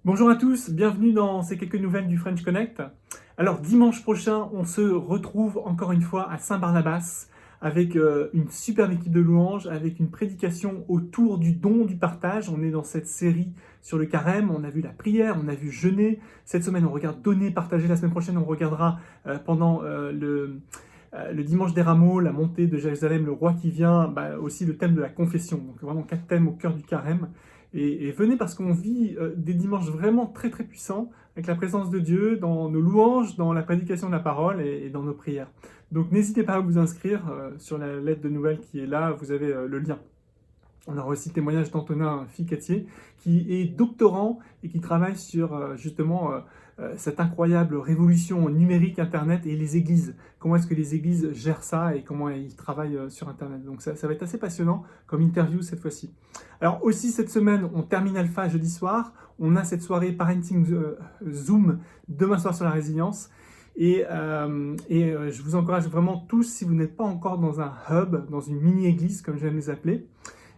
Bonjour à tous, bienvenue dans ces quelques nouvelles du French Connect. Alors dimanche prochain, on se retrouve encore une fois à Saint-Barnabas avec une superbe équipe de louanges, avec une prédication autour du don du partage. On est dans cette série sur le carême, on a vu la prière, on a vu jeûner. Cette semaine, on regarde donner, partager. La semaine prochaine, on regardera pendant le dimanche des rameaux, la montée de Jérusalem, le roi qui vient, aussi le thème de la confession. Donc vraiment 4 thèmes au cœur du carême. Et venez parce qu'on vit des dimanches vraiment très très puissants avec la présence de Dieu dans nos louanges, dans la prédication de la parole et dans nos prières. Donc n'hésitez pas à vous inscrire sur la lettre de nouvelles qui est là, vous avez le lien. On aura aussi le témoignage d'Antonin Ficatier, qui est doctorant et qui travaille sur justement cette incroyable révolution numérique Internet et les églises. Comment est-ce que les églises gèrent ça et comment ils travaillent sur Internet. Donc ça va être assez passionnant comme interview cette fois-ci. Alors aussi cette semaine, on termine Alpha jeudi soir. On a cette soirée Parenting Zoom demain soir sur la résilience. Et je vous encourage vraiment tous, si vous n'êtes pas encore dans un hub, dans une mini-église comme j'aime les appeler,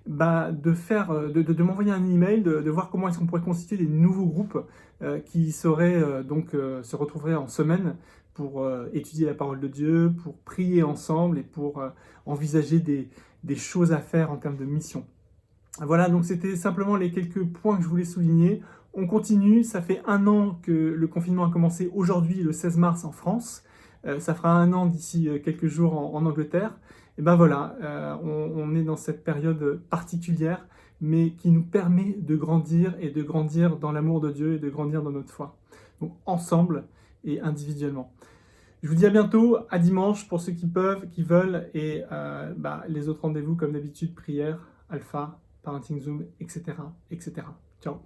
de m'envoyer un email, de voir comment est-ce qu'on pourrait constituer des nouveaux groupes qui se retrouveraient en semaine pour étudier la parole de Dieu, pour prier ensemble et pour envisager des choses à faire en termes de mission. Voilà, donc c'était simplement les quelques points que je voulais souligner. On continue, ça fait 1 an que le confinement a commencé aujourd'hui, le 16 mars en France. Ça fera 1 an d'ici quelques jours en Angleterre. Et ben voilà, on est dans cette période particulière, mais qui nous permet de grandir et de grandir dans l'amour de Dieu et de grandir dans notre foi. Donc ensemble et individuellement. Je vous dis à bientôt, à dimanche pour ceux qui peuvent, qui veulent, et les autres rendez-vous comme d'habitude, prière, alpha, parenting zoom, etc., etc. Ciao.